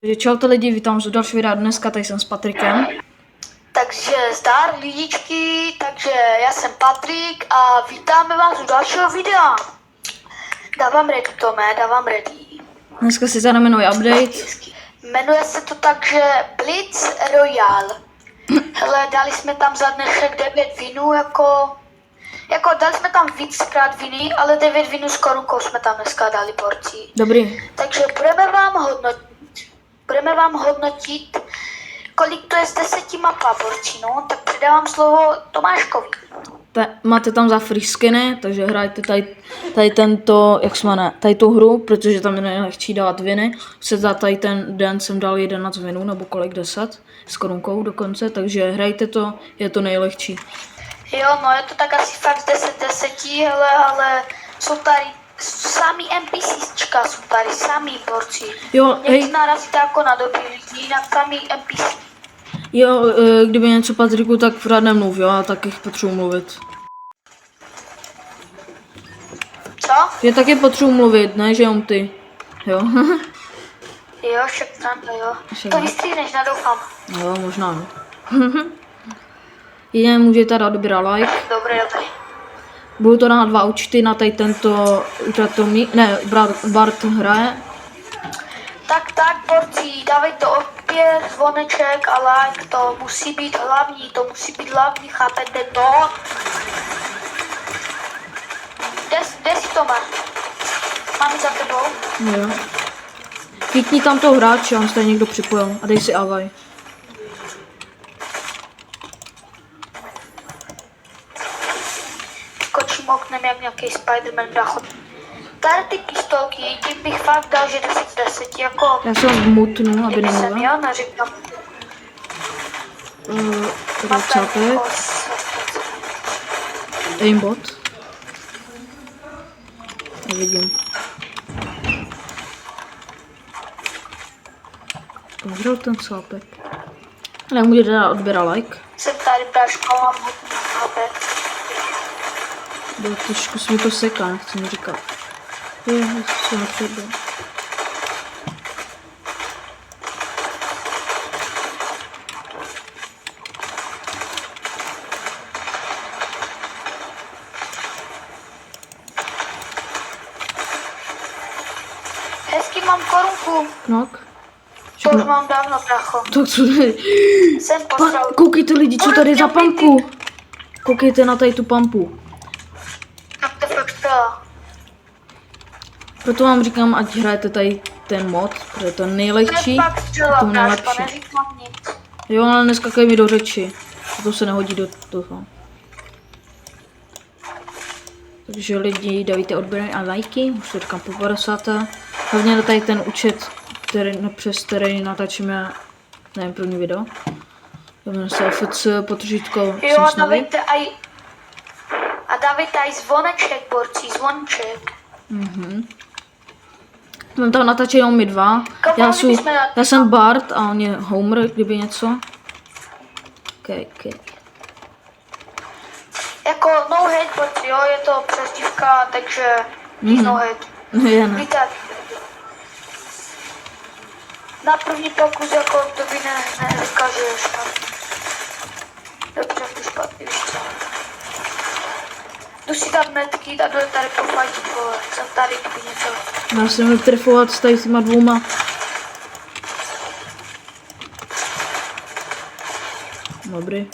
Takže čaute lidi, vítám u dalšího videa. Dneska tady jsem s Patrikem. Takže zdar lidičky, takže já jsem Patrik a vítáme vás u dalšího videa. Dávám ready, Tome, dávám ready. Dneska si zadáme nový update. Jmenuje se to tak, že Blitz Royale. Hele, dali jsme tam za dnešek 9 vinů, jako dali jsme tam víckrát viny, ale 9 vinů s korunkou jsme tam dneska dali porcí. Dobrý. Takže budeme vám hodnotit, kolik to je z 10 mapa porcí, no, tak předávám slovo Tomáškovi. Máte tam za free skiny, takže hrajte tady tento, jak se jmenuje, tady tu hru, protože tam je nejlehčí dát viny. Za tady ten den jsem dal 11 vinů, nebo kolik 10, s korunkou dokonce, takže hrajte to, je to nejlehčí. Jo, no je to tak asi fakt 10, hele, ale jsou tady sami NPCčka, jsou tady sami borci. Jo, hej. Někdy narazíte jako na dobrý lidi, jinak sami NPC. Jo, kdyby něco Patriku, tak pořád nemluv, jo, já taky potřebuji mluvit. Co? Já taky potřebuji mluvit, ne, že jenom ty. Jo. Jo, však jo. Však. To vystříhneš, nedoufám. Jo, možná, no. Jedině můžete dát odběra like. Dobré. Budu to na 2 účty na tady tento, Bart hraje. Tak, borci, dávejte opět zvoneček a like, to musí být hlavní, chápete to? Kde si to máš? Máme za tebou? Jo. Klikni tam toho hráče, on se tady někdo připojil a dej si avaj. Skočím oknem jak nějaký Spiderman brácho. Tady ty pistolky, tím bych fakt dal, že 10 z 10, jako... Já se ho zmutnu, aby Kdyby jsem nemluvil. já neříkám. Mám tady Cápek, jako aimbot. Nevidím. Pozřel ten cápek. Ale můžete dát odběra like. Jsem tady bráško, mám hodně chápek. Bylo trošku se mi to seká, nechci mi říkat. Je, se nepřejde. Hezky mám korunku, Knok. to už mám dávno, brácho. Tak co tady? Jsem postral. Koukejte lidi, co tady je za pampu. Koukejte na tady tu pampu. Tak to fakt střela. Proto vám říkám, ať hrajete tady ten mod, protože to je nejlehčí. To je fakt střela, to bráško, nejlepší. neříkám nic. Jo, ale neskakej mi do řeči. To se nehodí do toho. Takže lidi, dávajte odběry a lajky, už to říkám po 50. Hlavně na tady ten účet, přes který natáčíme, nevím, první video. Jmenuje se FC potržítko Jo, Smsnovy. dávejte aj zvoneček, borci, zvoneček. Mám tam natáčet jenom my dva. Já jsem Bart a on je Homer, kdyby něco. Okay. Jako no hate, borci, jo, je to přezdívka, takže no hate. Je ne. Víte, na první pokus, jako to by nevykažuješ tam. Dobře, ty špatný, víš co. Jdu si dát metky a jdu tady pofajtit, vole, jsem tady, kdyby něco. Já se mi trefovat s tady s těma dvouma. Dobrý.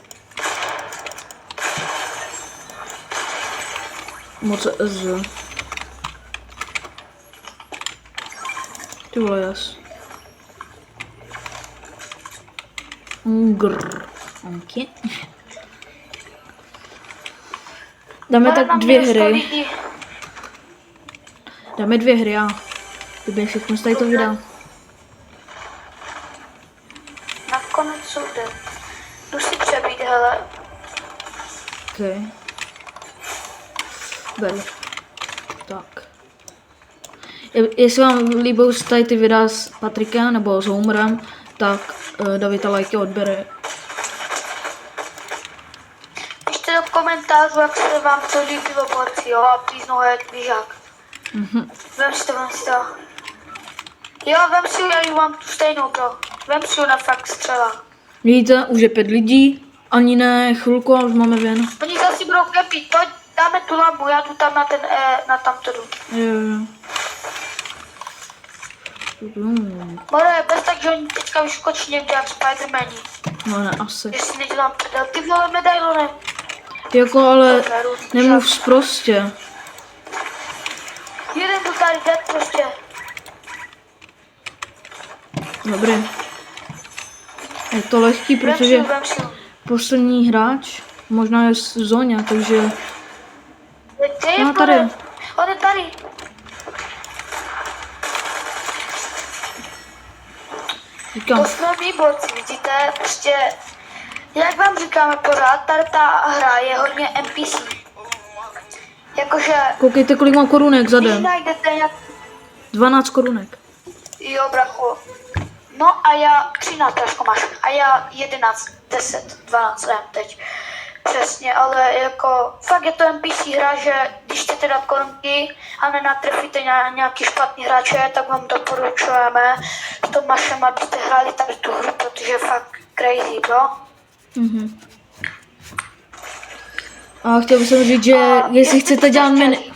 Moc Z. Ty vole, jas. Grrr. Okay. Dáme tak 2 hry. Dáme 2 hry a kdyby všechno z tady to vydal. Nakonec jsou jde. Jdu si přebít, hele. Okay. Beru. Tak. Jestli vám líbou tady ty videa s Patrikem nebo s Homerem, tak dávajte lajky, odběry. Pište do komentářů, jak se vám to líbilo, borci, jo, a please no hate, bížák. Vem si to. Jo, vem si ju, já ji mám tu stejnou, bro. Vem si ju na fakt střela. Vidíte, už je 5 lidí, ani ne chvilku a už máme ven. Oni zase budou kepit, pojď, dáme tu lampu, já jdu tam na ten, na tamto jdu. Jo. More, bez tak, že oni teďka vyskočí někde jak Spidermani. No ne, asi. Jestli nedělám předel, ty vole medailonem. Jako ale nemluv sprostě. Jeden tu tady jde prostě. Dobrý. Je to lehký, protože Vem si ju. poslední hráč možná je z zóně, takže... Kde je No, tady. On je tady. Říkám, To jsme výborci, vidíte, prostě, jak vám říkáme pořád, tady ta hra je hodně NPC. Jakože, koukejte, kolik mám korunek za když den. najdete nějak... 12 korunek. Jo, bracho. No a já 13, Traško máš. A já 11, 10, 12 nevím teď. Přesně, ale jako fakt je to NPC hra, že když chcete dát korunky a nenatrefíte nějaký špatný hráče, tak vám doporučujeme s Tomášem, abyste hráli tady tu hru, protože je fakt crazy, bro. Mhm. A chtěl bych říct, že A jestli chcete byste dělat chtěli-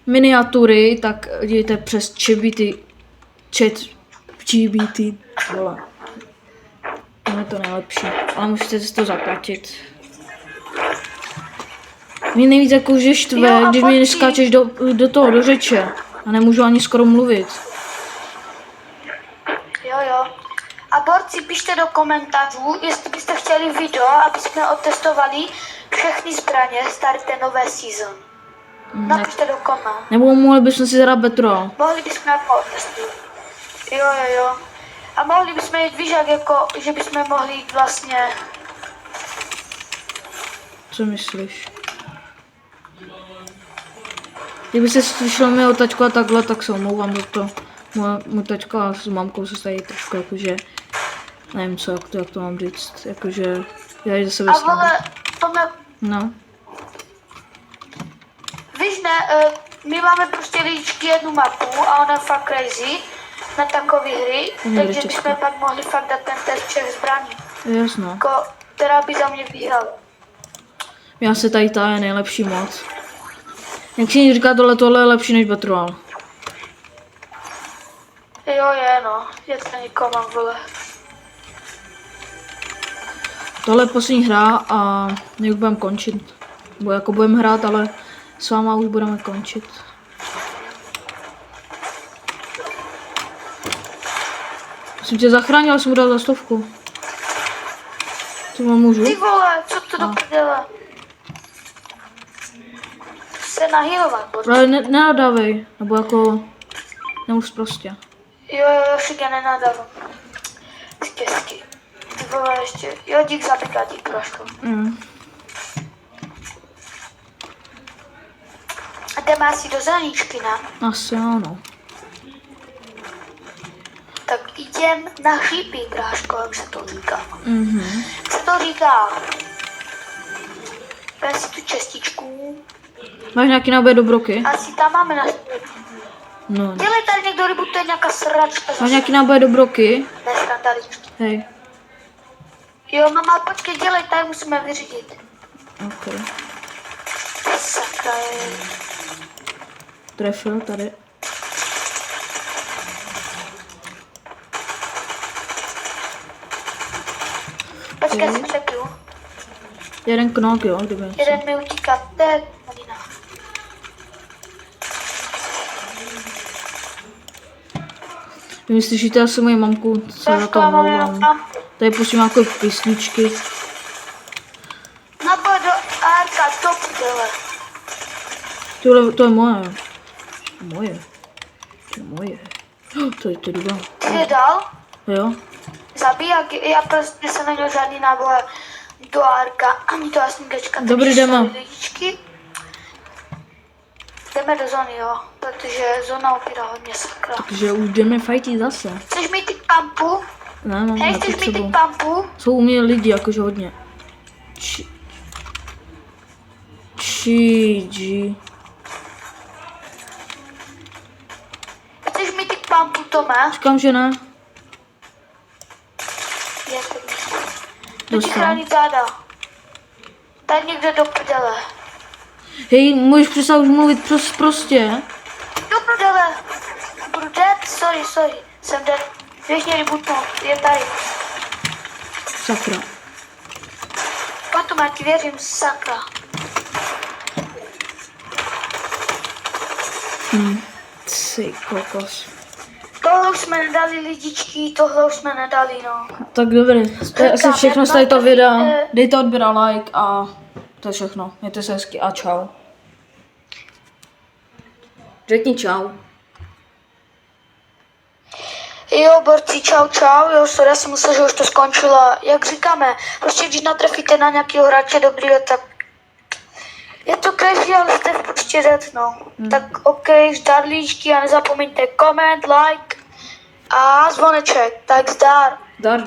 miniatury, tak dějte přes ChatGPT, vole. To je to nejlepší, ale musíte si to zaplatit. Mě nejvíc jako, že Jo, štve, a když mi pojď neskáčeš do řeče a nemůžu ani skoro mluvit. Jo. A borci, pište do komentářů, jestli byste chtěli video, aby jsme otestovali všechny zbraně z tady té nové season. Napište do koment. Nebo mohli bychom si zahrát Battle. Mohli bychom jako otestovat. Jo. A mohli bychom jít, víš, jak jako, že bychom mohli jít vlastně, Co myslíš? Kdyby se slyšel mého tačka takhle, tak se omlouvám za to. Můj tačka s mamkou se stají trošku jakože, nevím co, jak to mám říct, jakože já ji za sebe a snadu. vole, to mě, No, víš ne, my máme prostě líčky jednu mapu a ona je fakt crazy na takové hry, Umí takže česky. bychom pak mohli fakt dát ten test všech zbraní, jasno. jako, která by za mě vyhrala. Já se tady ta je nejlepší moc. Jak si říká tohle je lepší než Battle Royale. Jo, je no, je to nikomu, vole. Tohle je poslední hra a my už budeme končit. Bo jako budeme hrát, ale s váma už budeme končit. Jsem tě zachránil, jsem mu dal za 100. Co mám můžu? Ty vole, co to do prdele? Se nahýlovat, borci. Ale nenadávej, nebo jako nemůžu prostě. Jo, však nenadávám. Hezky. Ty vole ještě, jo, dík za pika, dík Proško. A jdeme asi do zelníčky, ne? Asi ano. Tak jdem na hříbí, bráško, jak se to říká. Mhm. Jak se to říká? Vem si tu čestičku. Máš nějaký náboj do broky? Asi tam máme na stůl. No. Dělej tady někdo rybu, to je nějaká sračka. Máš nějaký náboj do broky? Neskandaličky. Hej. Jo, mama, počkej, dělej, tady musíme vyřídit. Ok. Sakra, je. Trefil tady. Počkej, si přepiju. Jeden knok, jo, kdyby něco. Jeden mi utíká, to je malina. Vy mi slyšíte asi moji mamku, se za Trošku to mám jenom omlouvám. tam. Tady pustím nějaké písničky. Naboj do Arka, top, dole. Tohle, to je moje. Moje. To je moje. To je dobrá. Ty je dal? Jo? Zabíják, já prostě jsem neměl žádný náboje do Arka, ani to asníkačka. Dobrý, jdeme. Lidičky. Jdeme do zóny, jo, protože zóna upírá hodně, sakra. Takže už jdeme fajtit zase. Chceš mít ty pampu? Ne, mám Hej, chceš mít ty nepotřebuji. pampu? Jsou u mě lidi jakože hodně. Číži. Chceš mít ty pampu, Tome? Říkám, že ne. Je to. Jdu ti Dostal. chránit záda. Tady někde do prdele. Hej, můžeš přestat už mluvit prostě. Do prdele. Budu dead? Sorry. Jsem dead. Běž mě rebootnout. Je tady. Sakra. Potom já ti věřím, sakra. Ty kokos. Tohle už jsme nedali lidičky, tohle už jsme nedali, no. Tak dobrý. To je asi Říkám, všechno jak z této máte, videa. eh, Dejte odběr a like a to je všechno. Mějte se hezky a čau. Řekni čau. Jo, borci, čau. Jo, sorry, já jsem myslel, že už to skončilo. Jak říkáme, prostě když natrefíte na nějakého hráče dobrýho, tak je to crazy, ale jste prostě dead, no. Tak OK, zdarlíčky a nezapomeňte koment, like a zvoneček. Tak zdar. Dar.